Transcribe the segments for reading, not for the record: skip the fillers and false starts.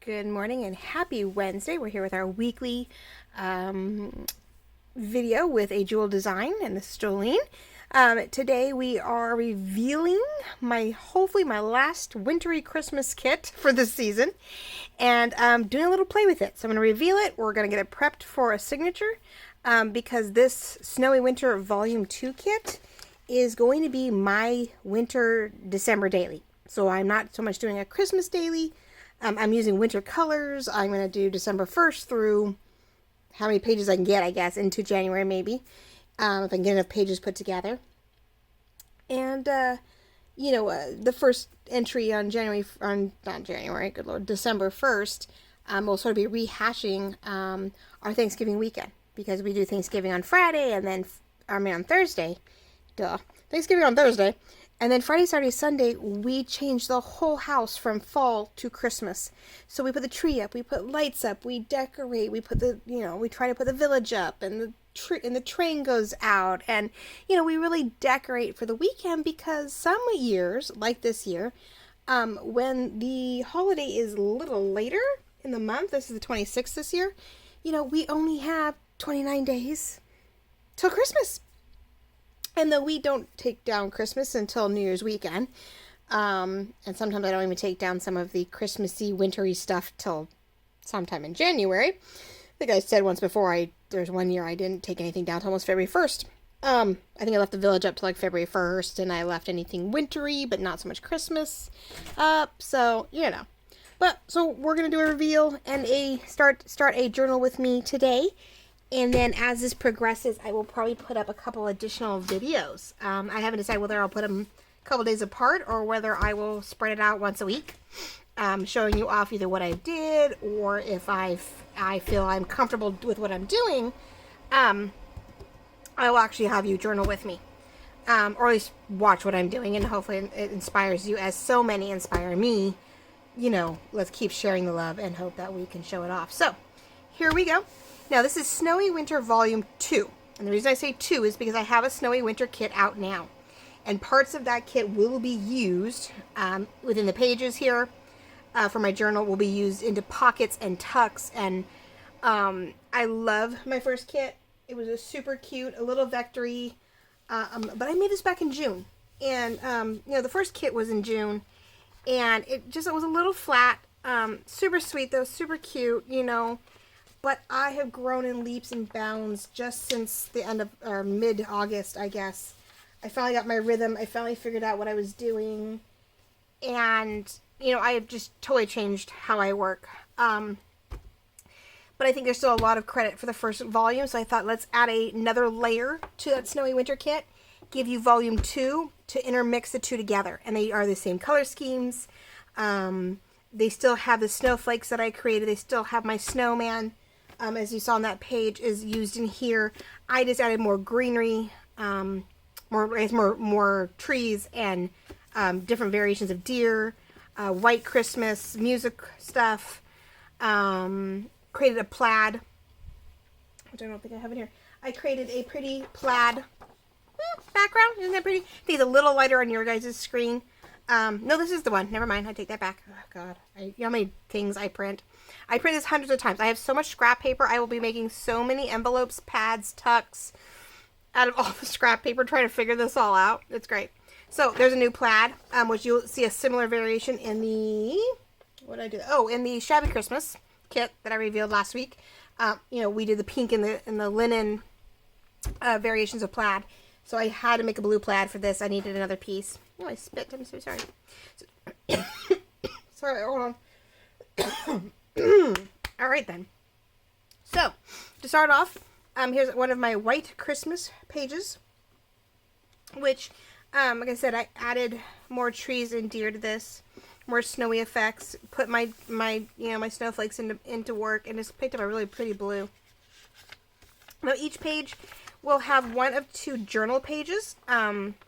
Good morning and happy Wednesday. We're here with our weekly video with AJeweldDesign, and this is Jolene. Today we are revealing hopefully my last wintry Christmas kit for this season, and doing a little play with it. So I'm going to reveal it. We're going to get it prepped for a signature because this Snowy Winter Volume 2 kit is going to be my winter December daily. So I'm not so much doing a Christmas daily. I'm using winter colors. I'm going to do December 1st through how many pages I can get, I guess, into January maybe. If I can get enough pages put together. And, the first entry on December 1st, will sort of be rehashing our Thanksgiving weekend. Because we do Thanksgiving on Friday and then, on Thursday. Thanksgiving on Thursday. And then Friday, Saturday, Sunday, we change the whole house from fall to Christmas. So we put the tree up, we put lights up, we decorate, we put we try to put the village up, and the train goes out, and we really decorate for the weekend, because some years, like this year, when the holiday is a little later in the month, this is the 26th this year, we only have 29 days till Christmas. And though we don't take down Christmas until New Year's weekend, and sometimes I don't even take down some of the Christmassy, wintry stuff till sometime in January. I think I said once before, there's one year I didn't take anything down till almost February 1st. I think I left the village up to like February 1st, and I left anything wintry, but not so much Christmas up, so, But, so we're going to do a reveal and start a journal with me today. And then as this progresses, I will probably put up a couple additional videos. I haven't decided whether I'll put them a couple days apart or whether I will spread it out once a week, showing you off either what I did, or if I feel I'm comfortable with what I'm doing, I will actually have you journal with me, or at least watch what I'm doing, and hopefully it inspires you as so many inspire me. Let's keep sharing the love and hope that we can show it off. So here we go. Now, this is Snowy Winter Volume 2. And the reason I say 2 is because I have a Snowy Winter kit out now. And parts of that kit will be used within the pages here for my journal, will be used into pockets and tucks. And I love my first kit. It was a super cute, a little vectory. But I made this back in June. And, the first kit was in June. And it was a little flat. Super sweet, though. Super cute, But I have grown in leaps and bounds just since the end of, or mid-August, I guess. I finally got my rhythm. I finally figured out what I was doing. And, I have just totally changed how I work. But I think there's still a lot of credit for the first volume. So I thought, let's add another layer to that Snowy Winter kit. Give you Volume 2 to intermix the two together. And they are the same color schemes. They still have the snowflakes that I created. They still have my snowman. As you saw on that page, is used in here. I just added more greenery, more trees, and different variations of deer, white Christmas, music stuff. Created a plaid, which I don't think I have in here. I created a pretty plaid background. Isn't that pretty? I think it's a little lighter on your guys' screen. No, this is the one. Never mind. I take that back. Oh, God. You know how many things I print? I print this hundreds of times. I have so much scrap paper. I will be making so many envelopes, pads, tucks out of all the scrap paper trying to figure this all out. It's great. So there's a new plaid, which you'll see a similar variation in the, what did I do? Oh, in the Shabby Christmas kit that I revealed last week. We did the pink and the linen variations of plaid. So I had to make a blue plaid for this. I needed another piece. Oh, I spit. I'm so sorry. Sorry, hold on. All right, then. So, to start off, here's one of my white Christmas pages, which, like I said, I added more trees and deer to this, more snowy effects, put my snowflakes into work, and just picked up a really pretty blue. Now, each page will have one of two journal pages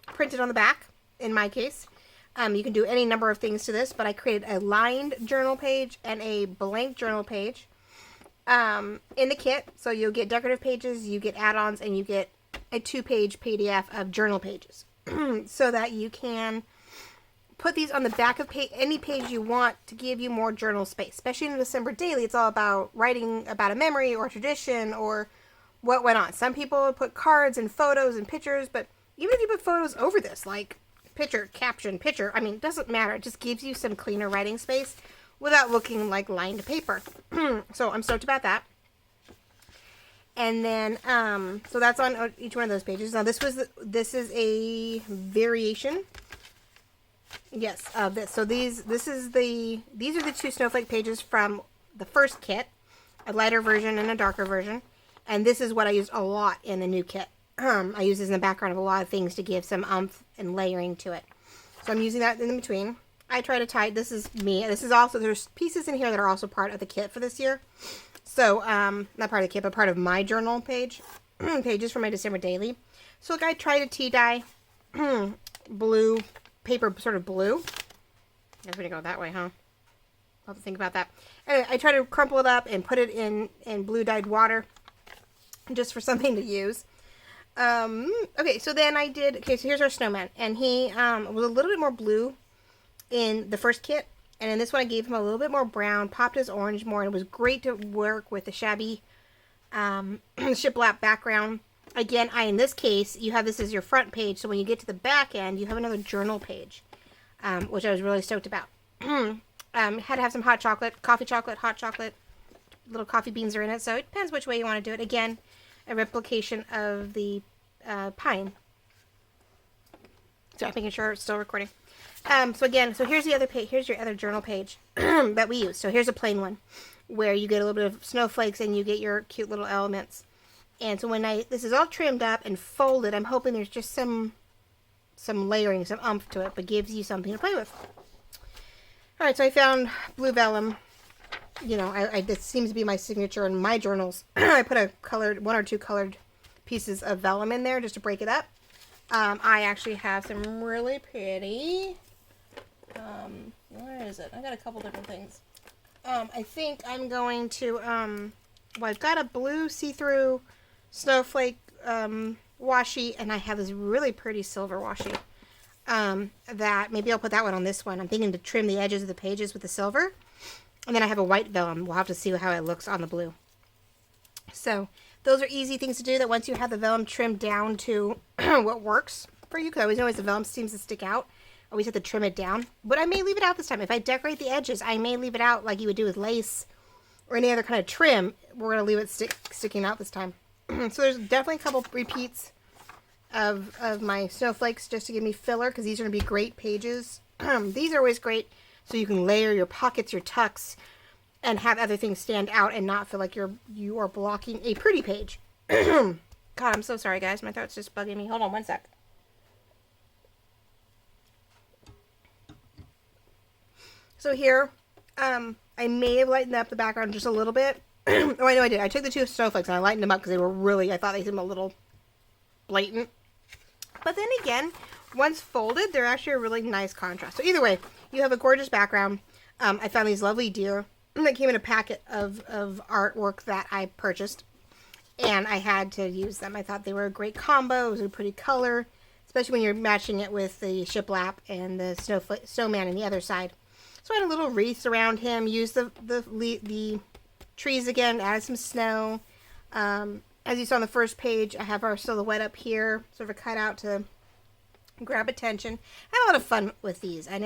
printed on the back, in my case. You can do any number of things to this, but I created a lined journal page and a blank journal page in the kit. So you'll get decorative pages, you get add-ons, and you get a 2-page PDF of journal pages so that you can put these on the back of any page you want to give you more journal space. Especially in the December daily, it's all about writing about a memory or tradition or what went on. Some people put cards and photos and pictures, but even if you put photos over this, like picture, caption, picture, I mean, it doesn't matter. It just gives you some cleaner writing space without looking like lined paper. So I'm stoked about that. And then, so that's on each one of those pages. Now this is a variation. Yes, this. So these are the two snowflake pages from the first kit, a lighter version and a darker version. And this is what I used a lot in the new kit. I use this in the background of a lot of things to give some oomph and layering to it. So I'm using that in between. I try to tie, this is me. This is also, there's pieces in here that are also part of the kit for this year. So, not part of the kit, but part of my journal pages for my December daily. So like I try to tea dye blue, paper sort of blue. I guess we're gonna go that way, huh? I'll have to think about that. Anyway, I try to crumple it up and put it in blue dyed water just for something to use. Okay, so then so here's our snowman. And he was a little bit more blue in the first kit. And in this one, I gave him a little bit more brown, popped his orange more, and it was great to work with the shabby shiplap background. Again, in this case, you have this as your front page, so when you get to the back end, you have another journal page, which I was really stoked about. Had to have some hot chocolate, hot chocolate, little coffee beans are in it, so it depends which way you want to do it. Again, a replication of the pine. So I'm making sure it's still recording. So here's the other page. Here's your other journal page that we use. So here's a plain one where you get a little bit of snowflakes and you get your cute little elements. And so when this is all trimmed up and folded, I'm hoping there's just some layering, some oomph to it, but gives you something to play with. All right, so I found blue vellum. You know, this seems to be my signature in my journals. I put one or two colored pieces of vellum in there just to break it up. I actually have some really pretty, where is it? I got a couple different things. I think I'm going to, I've got a blue see-through snowflake, washi, and I have this really pretty silver washi, that maybe I'll put that one on this one. I'm thinking to trim the edges of the pages with the silver, and then I have a white vellum. We'll have to see how it looks on the blue. So those are easy things to do, that once you have the vellum trimmed down to what works for you, because I always know the vellum seems to stick out. I always have to trim it down. But I may leave it out this time. If I decorate the edges, I may leave it out like you would do with lace or any other kind of trim. We're going to leave it sticking out this time. So there's definitely a couple repeats of my snowflakes just to give me filler, because these are going to be great pages. These are always great so you can layer your pockets, your tucks, and have other things stand out and not feel like you are blocking a pretty page. God, I'm so sorry, guys. My throat's just bugging me. Hold on one sec. So here, I may have lightened up the background just a little bit. Oh, I know I did. I took the two snowflakes and I lightened them up because they were I thought they seemed a little blatant. But then again, once folded, they're actually a really nice contrast. So either way, you have a gorgeous background. I found these lovely deer that came in a packet of artwork that I purchased, and I had to use them. I thought they were a great combo. It was a pretty color, especially when you're matching it with the shiplap and the snowman on the other side. So I had a little wreath around him, used the trees again, added some snow. As you saw on the first page, I have our silhouette up here, sort of a cutout to grab attention. I had a lot of fun with these. I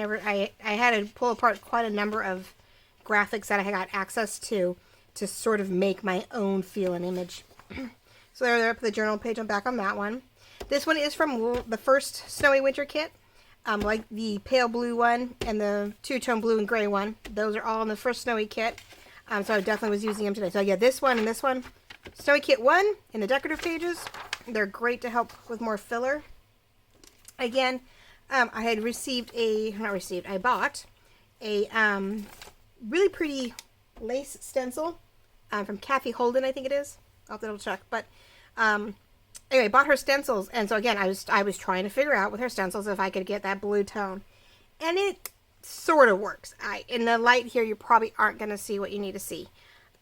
had to pull apart quite a number of graphics that I got access to sort of make my own feel and image. So they're up the journal page. I'm back on that one. This one is from the first Snowy Winter kit. Like the pale blue one and the two-tone blue and gray one. Those are all in the first Snowy kit. So I definitely was using them today. So yeah, this one and this one. Snowy Kit 1 in the decorative pages. They're great to help with more filler. Again, I had I bought a really pretty lace stencil from Kathy Holden, I think it is. I'll have to double check. But anyway, I bought her stencils. And so again, I was trying to figure out with her stencils if I could get that blue tone. And it sort of works. In the light here, you probably aren't going to see what you need to see.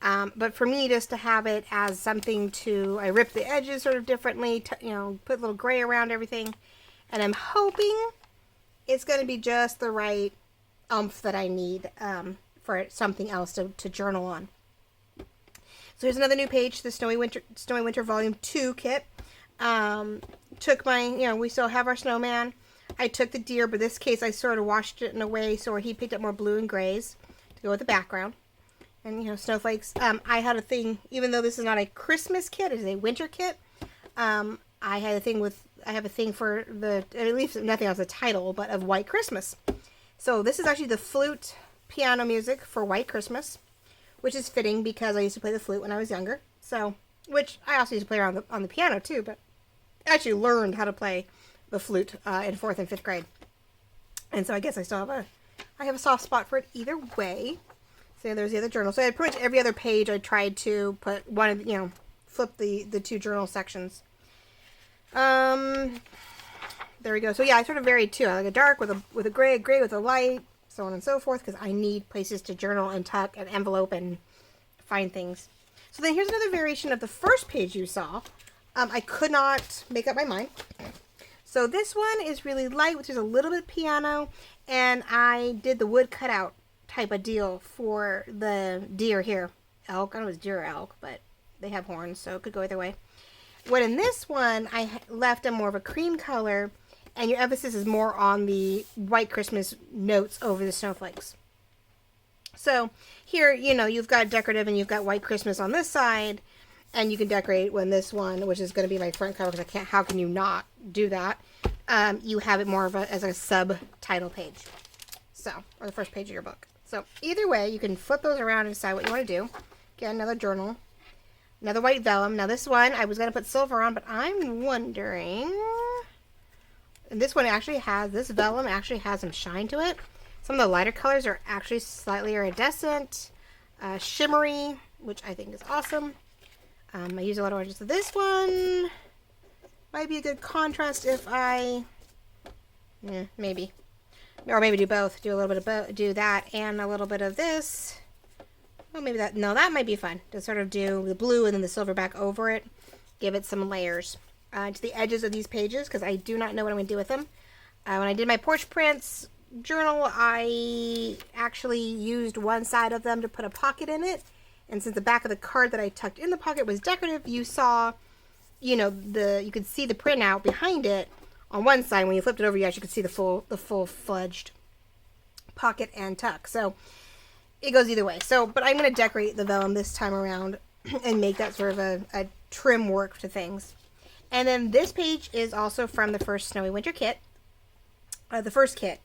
But for me, just to have it as something I rip the edges sort of differently, put a little gray around everything. And I'm hoping it's going to be just the right oomph that I need for something else to journal on. So here's another new page, the Snowy Winter Volume 2 kit. Took my, we still have our snowman. I took the deer, but this case I sort of washed it in a way so he picked up more blue and grays to go with the background. And, snowflakes. I had a thing, even though this is not a Christmas kit, it is a winter kit. I have a thing for at least nothing else, a title, but of White Christmas. So this is actually the flute piano music for White Christmas, which is fitting because I used to play the flute when I was younger. So, which I also used to play on the piano too, but I actually learned how to play the flute in 4th and 5th grade. And so I guess I still have a soft spot for it either way. So there's the other journal. So I had pretty much every other page I tried to put one of, flip the 2 journal sections. There we go. So yeah, I sort of varied too. I like a dark with a gray with a light, so on and so forth, because I need places to journal and tuck and envelope and find things. So then here's another variation of the first page you saw. I could not make up my mind. So this one is really light, which is a little bit piano, and I did the wood cutout type of deal for the deer here. Elk, I don't know if it's deer or elk, but they have horns, so it could go either way. When in this one, I left them more of a cream color, and your emphasis is more on the White Christmas notes over the snowflakes. So here, you've got decorative and you've got White Christmas on this side, and you can decorate when this one, which is going to be my front cover, because how can you not do that? You have it more of as a subtitle page. So, or the first page of your book. So either way, you can flip those around and decide what you want to do. Again, another journal. Another white vellum. Now this one, I was going to put silver on, but I'm wondering... And this vellum actually has some shine to it. Some of the lighter colors are actually slightly iridescent, shimmery, which I think is awesome. I use a lot of oranges. So this one might be a good contrast if maybe. Or maybe do both. Do a little bit of both. Do that and a little bit of this. Well, maybe that. No, that might be fun. To sort of do the blue and then the silver back over it. Give it some layers. To the edges of these pages, because I do not know what I'm going to do with them. When I did my porch prints journal, I actually used one side of them to put a pocket in it. And since the back of the card that I tucked in the pocket was decorative, you saw, you could see the printout behind it on one side. When you flipped it over, you actually could see the full-fledged pocket and tuck. So it goes either way. So, but I'm going to decorate the vellum this time around and make that sort of a trim work to things. And then this page is also from the first Snowy Winter kit, the first kit.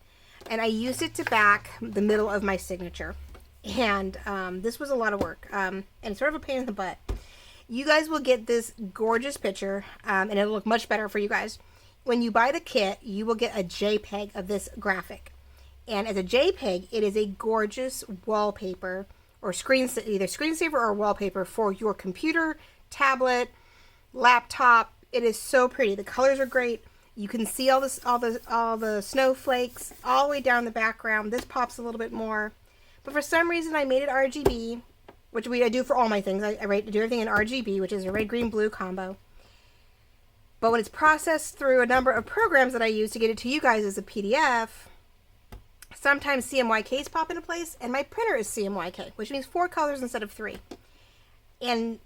And I used it to back the middle of my signature. And this was a lot of work, and it's sort of a pain in the butt. You guys will get this gorgeous picture, and it'll look much better for you guys. When you buy the kit, you will get a JPEG of this graphic. And as a JPEG, it is a gorgeous wallpaper, or either screensaver or wallpaper for your computer, tablet, laptop. It is so pretty. The colors are great. You can see all the snowflakes all the way down the background. This pops a little bit more. But for some reason, I made it RGB, which I do for all my things. I do everything in RGB, which is a red, green, blue combo. But when it's processed through a number of programs that I use to get it to you guys as a PDF, sometimes CMYKs pop into place, and my printer is CMYK, which means 4 colors instead of 3. And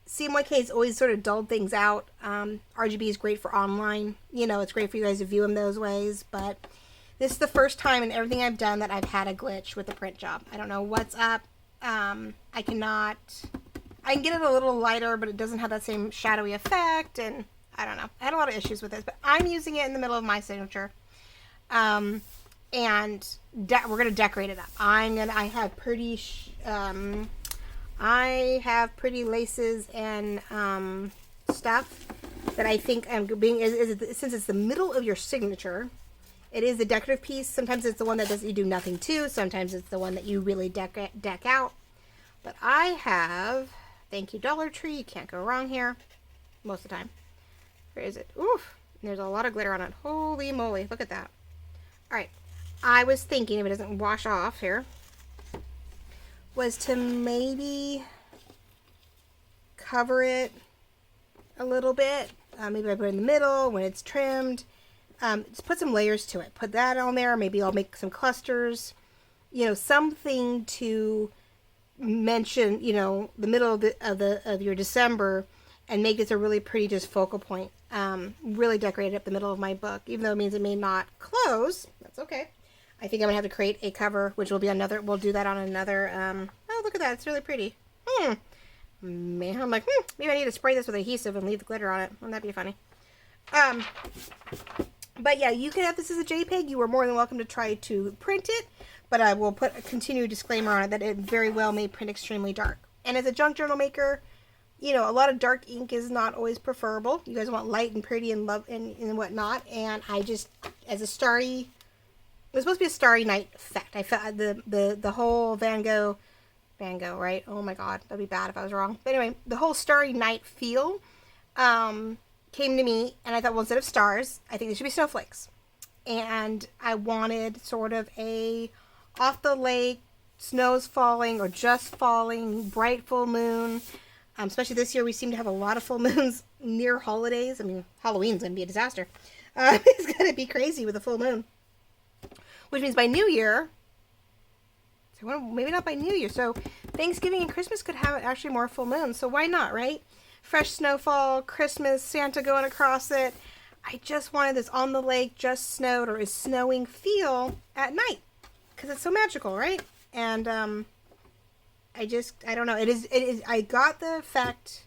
CMYKs always sort of dulled things out. RGB is great for online. It's great for you guys to view them those ways, but this is the first time in everything I've done that I've had a glitch with the print job. I don't know what's up. I can get it a little lighter, but it doesn't have that same shadowy effect, and I don't know. I had a lot of issues with this, but I'm using it in the middle of my signature. And we're going to decorate it up. I have pretty laces and stuff that I think since it's the middle of your signature, it is the decorative piece. Sometimes it's the one that you do nothing to. Sometimes it's the one that you really deck out. But I have, thank you Dollar Tree, you can't go wrong here, most of the time. Where is it? Oof, there's a lot of glitter on it. Holy moly, look at that. Alright, I was thinking, if it doesn't wash off here, was to maybe cover it a little bit. Maybe I put it in the middle when it's trimmed. Just put some layers to it. Put that on there. Maybe I'll make some clusters. You know, something to mention, you know, the middle of your December, and make this a really pretty just focal point. Really decorated up the middle of my book, even though it means it may not close. That's okay. I think I'm gonna have to create a cover, which will be another. We'll do that on another. Oh, look at that! It's really pretty. Man, I'm like, maybe I need to spray this with adhesive and leave the glitter on it. Wouldn't that be funny? But yeah, you can have this as a JPEG. You are more than welcome to try to print it, but I will put a continued disclaimer on it that it very well may print extremely dark. And as a junk journal maker, you know, a lot of dark ink is not always preferable. You guys want light and pretty and love and whatnot. And I just, as a starry, it was supposed to be a starry night effect. I felt the whole Van Gogh, right? Oh my God, that'd be bad if I was wrong. But anyway, the whole starry night feel came to me, and I thought, well, instead of stars, I think they should be snowflakes. And I wanted sort of a off the lake, snow's falling or just falling, bright full moon. Especially this year, we seem to have a lot of full moons near holidays. I mean, Halloween's going to be a disaster. It's going to be crazy with a full moon. Which means by New Year, so well, maybe not by New Year, so Thanksgiving and Christmas could have actually more full moons. So why not, right? Fresh snowfall, Christmas, Santa going across it. I just wanted this on the lake, just snowed or is snowing feel at night. Because it's so magical, right? And I don't know. It is, I got the effect,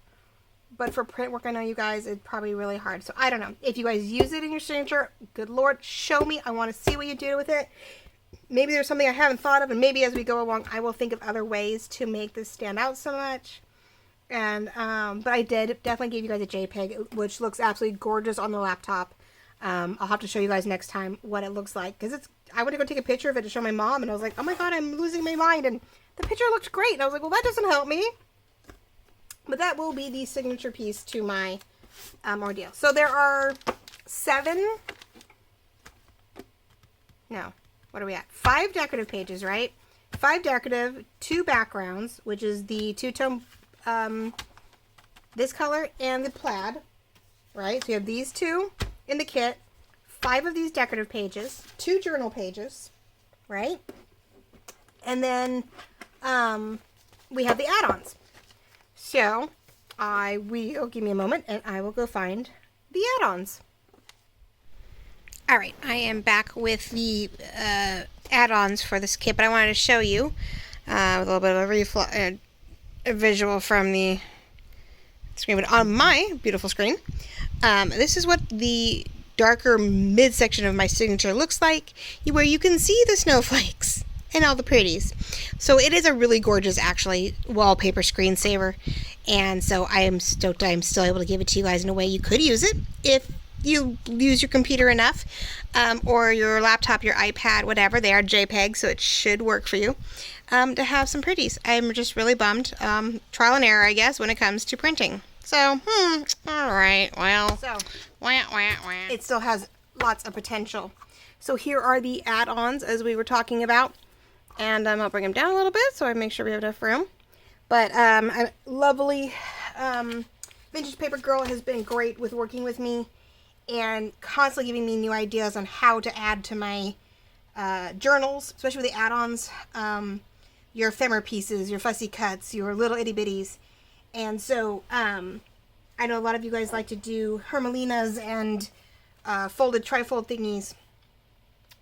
but for print work, I know you guys, it's probably really hard. So I don't know. If you guys use it in your signature, good Lord, show me. I want to see what you do with it. Maybe there's something I haven't thought of, and maybe as we go along, I will think of other ways to make this stand out so much. And, but I did definitely give you guys a JPEG, which looks absolutely gorgeous on the laptop. I'll have to show you guys next time what it looks like, because I went to go take a picture of it to show my mom, and I was like, oh my God, I'm losing my mind, and the picture looked great, and I was like, well, that doesn't help me. But that will be the signature piece to my ordeal. So there are 5 decorative pages, right? 5 decorative, 2 backgrounds, which is the two-tone, this color and the plaid, right? So you have these 2 in the kit, 5 of these decorative pages, 2 journal pages, right? And then we have the add-ons. So give me a moment, and I will go find the add-ons. All right, I am back with the add-ons for this kit, but I wanted to show you with a little bit of a visual from the screen, but on my beautiful screen. This is what the darker midsection of my signature looks like, where you can see the snowflakes and all the pretties. So it is a really gorgeous, actually, wallpaper screensaver, and so I am stoked I'm still able to give it to you guys in a way you could use it if you use your computer enough, or your laptop, your iPad, whatever. They are JPEG, so it should work for you, to have some pretties. I'm just really bummed. Trial and error, I guess, when it comes to printing. So, all right, well, it still has lots of potential. So here are the add-ons, as we were talking about, and I'll bring them down a little bit so I make sure we have enough room. But a lovely Vintage Paper Girl has been great with working with me and constantly giving me new ideas on how to add to my journals, especially with the add-ons, your ephemera pieces, your fussy cuts, your little itty-bitties. And so I know a lot of you guys like to do hermelinas and folded trifold thingies.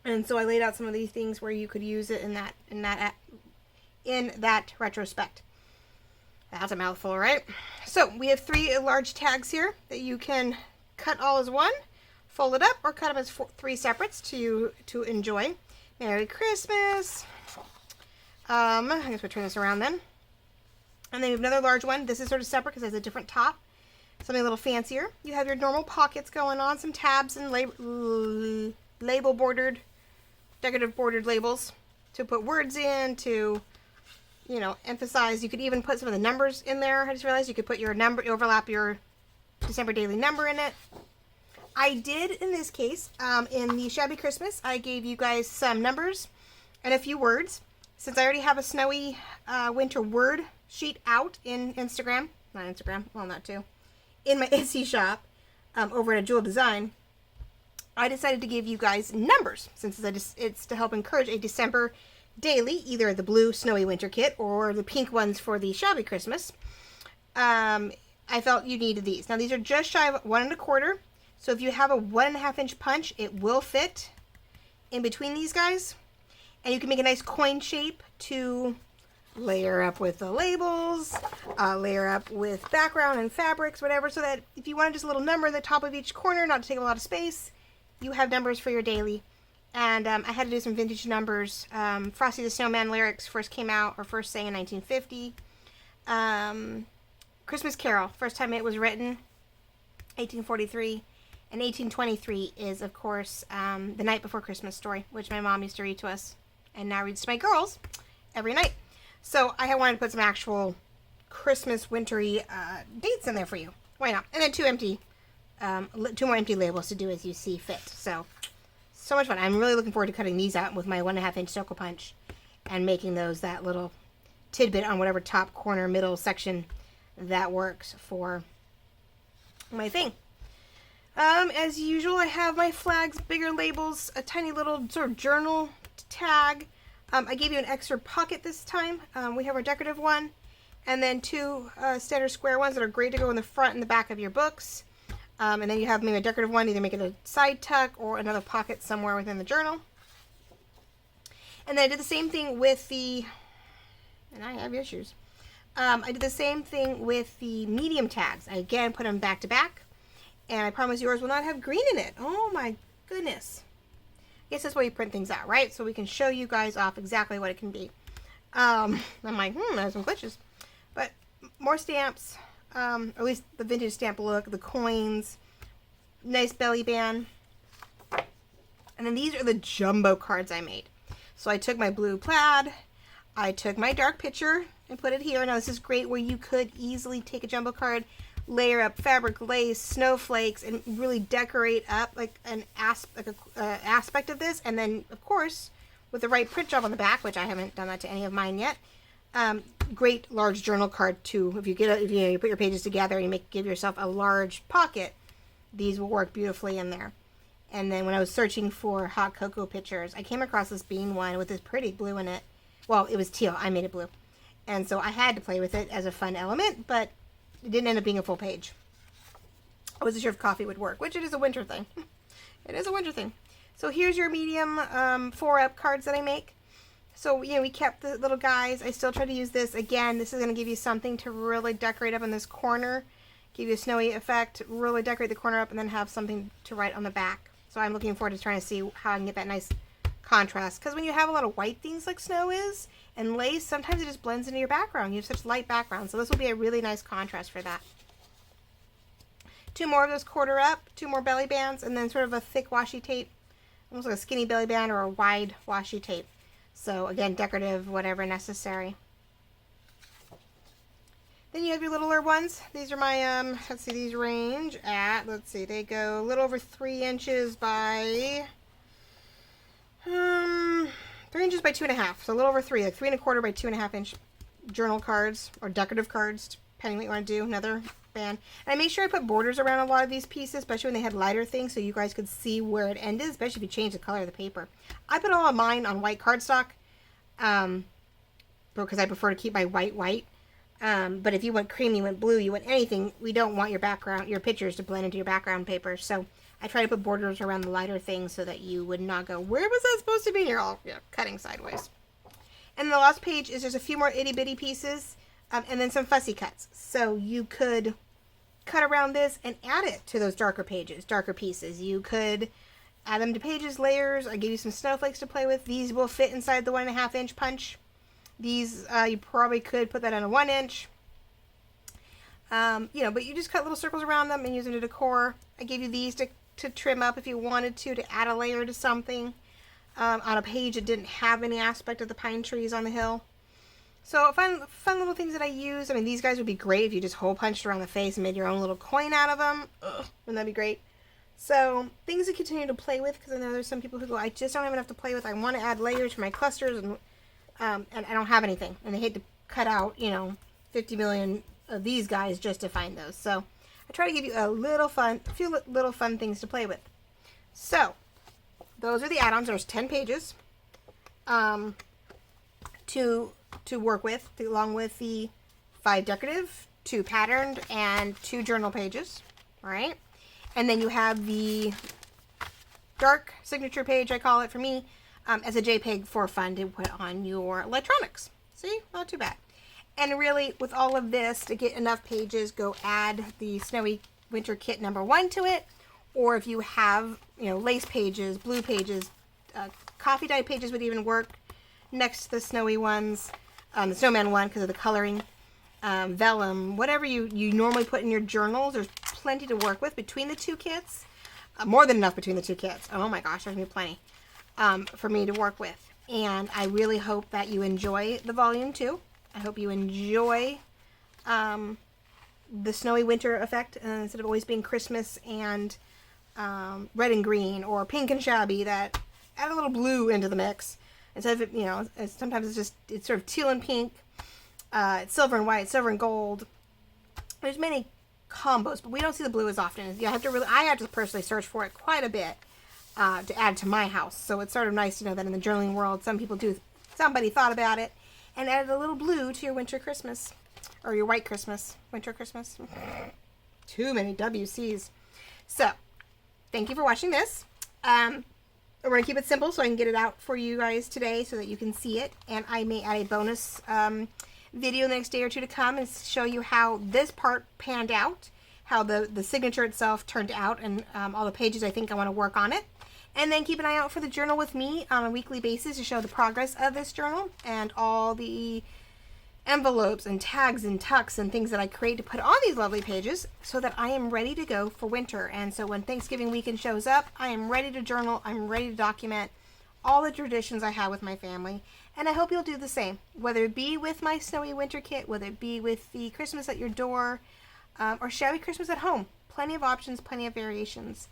And so I laid out some of these things where you could use it in that retrospect. That's a mouthful, right? So we have 3 large tags here that you can cut all as one, fold it up, or cut them as 3 separates to enjoy. Merry Christmas. I guess we'll turn this around then. And then you have another large one. This is sort of separate because it has a different top. Something a little fancier. You have your normal pockets going on, some tabs and label bordered, decorative bordered labels to put words in, to, you know, emphasize. You could even put some of the numbers in there. I just realized you could put your number, overlap your December daily number in it. I did, in this case, in the Shabby Christmas, I gave you guys some numbers and a few words. Since I already have a snowy winter word sheet out in Instagram, not too, in my Etsy shop over at AJeweldDesign, I decided to give you guys numbers, since it's to help encourage a December daily, either the blue snowy winter kit or the pink ones for the shabby Christmas. I felt you needed these. Now these are just shy of 1¼ so if you have a 1½ inch punch, it will fit in between these guys, and you can make a nice coin shape to layer up with the labels, layer up with background and fabrics, whatever, so that if you wanted just a little number at the top of each corner, not to take a lot of space, you have numbers for your daily. And I had to do some vintage numbers. Frosty the Snowman lyrics first came out, or first sang in 1950. Christmas Carol, first time it was written, 1843. And 1823 is, of course, The Night Before Christmas story, which my mom used to read to us, and now reads to my girls every night. So I wanted to put some actual Christmas wintry dates in there for you. Why not? And then two more empty labels to do as you see fit. So much fun. I'm really looking forward to cutting these out with my 1½ inch circle punch and making those that little tidbit on whatever top corner, middle section that works for my thing. As usual, I have my flags, bigger labels, a tiny little sort of journal tag. I gave you an extra pocket this time. We have our decorative one, and then two standard square ones that are great to go in the front and the back of your books. And then you have maybe a decorative one, either make it a side tuck or another pocket somewhere within the journal. And then I did the same thing with and I have issues. I did the same thing with the medium tags. I again put them back to back, and I promise yours will not have green in it. Oh my goodness. I guess that's why you print things out, right? So we can show you guys off exactly what it can be. I'm like, there's some glitches. But more stamps, or at least the vintage stamp look, the coins, nice belly band. And then these are the jumbo cards I made. So I took my blue plaid, I took my dark picture and put it here. Now this is great where you could easily take a jumbo card, layer up fabric, lace, snowflakes, and really decorate up like an aspect of this. And then, of course, with the right print job on the back, which I haven't done that to any of mine yet. Great large journal card too. If you you put your pages together and you give yourself a large pocket, these will work beautifully in there. And then when I was searching for hot cocoa pictures, I came across this bean one with this pretty blue in it. Well, it was teal. I made it blue, and so I had to play with it as a fun element, but it didn't end up being a full page. I wasn't sure if coffee would work, which it is a winter thing. It is a winter thing. So here's your medium 4-up cards that I make. So, we kept the little guys. I still try to use this. Again, this is going to give you something to really decorate up in this corner. Give you a snowy effect, really decorate the corner up, and then have something to write on the back. So I'm looking forward to trying to see how I can get that nice contrast. Because when you have a lot of white things like snow is, and lace, sometimes it just blends into your background. You have such light background. So this will be a really nice contrast for that. Two more of those 1/4 up, two more belly bands, and then sort of a thick washi tape. Almost like a skinny belly band or a wide washi tape. So again, decorative, whatever necessary. Then you have your littler ones. These are my, let's see, these range at, they go a little over 3 inches by, 3 inches by 2.5. So a little over 3, like 3¼ by 2.5 inch journal cards or decorative cards, depending what you want to do. Another band. And I made sure I put borders around a lot of these pieces, especially when they had lighter things, so you guys could see where it ended, especially if you change the color of the paper. I put all of mine on white cardstock, because I prefer to keep my white. But if you want cream, you want blue, you want anything, we don't want your pictures to blend into your background paper. So I try to put borders around the lighter things so that you would not go, where was that supposed to be? You're all cutting sideways. And the last page is just a few more itty bitty pieces, and then some fussy cuts. So you could cut around this and add it to those darker pieces. You could add them to pages, layers. I gave you some snowflakes to play with. These will fit inside the 1½ inch punch. These, you probably could put that on a 1 inch. But you just cut little circles around them and use them to decor. I gave you these to trim up if you wanted to add a layer to something. On a page that didn't have any aspect of the pine trees on the hill. So fun little things that I use. I mean, these guys would be great if you just hole punched around the face and made your own little coin out of them. Ugh, wouldn't that be great? So things to continue to play with, because I know there's some people who go, I just don't have enough to play with. I want to add layers for my clusters, and I don't have anything. And I hate to cut out, 50 million of these guys just to find those. So I try to give you a few little fun things to play with. So those are the add-ons. There's 10 pages to work with, along with the 5 decorative, 2 patterned, and 2 journal pages. All right. And then you have the dark signature page, I call it for me, as a JPEG for fun to put on your electronics. See, not too bad. And really, with all of this, to get enough pages, go add the Snowy Winter Kit #1 to it. Or if you have, lace pages, blue pages, coffee dye pages would even work next to the snowy ones, the snowman one because of the coloring, vellum, whatever you normally put in your journals. There's plenty to work with between the 2 kits. More than enough between the 2 kits. Oh my gosh, there's going to be plenty for me to work with. And I really hope that you enjoy the volume 2. I hope you enjoy the snowy winter effect instead of always being Christmas and red and green or pink and shabby. That add a little blue into the mix instead of sometimes it's sort of teal and pink, it's silver and white, silver and gold. There's many combos, but we don't see the blue as often. I have to personally search for it quite a bit to add to my house. So it's sort of nice to know that in the journaling world, somebody thought about it and added a little blue to your winter Christmas or your white Christmas, winter Christmas. Too many WCs. So thank you for watching this. We're going to keep it simple so I can get it out for you guys today so that you can see it. And I may add a bonus video the next day or 2 to come and show you how this part panned out, how the signature itself turned out, and all the pages I think I want to work on it. And then keep an eye out for the journal with me on a weekly basis to show the progress of this journal and all the envelopes and tags and tucks and things that I create to put on these lovely pages so that I am ready to go for winter. And so when Thanksgiving weekend shows up, I am ready to journal. I'm ready to document all the traditions I have with my family. And I hope you'll do the same, whether it be with my Snowy Winter Kit, whether it be with the Christmas at your door, or Shabby Christmas at home. Plenty of options, plenty of variations.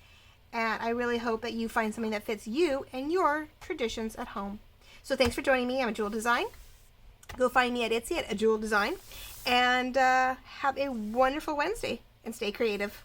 And I really hope that you find something that fits you and your traditions at home. So thanks for joining me. I'm AJeweldDesign. Go find me at Etsy at AJeweldDesign. And have a wonderful Wednesday and stay creative.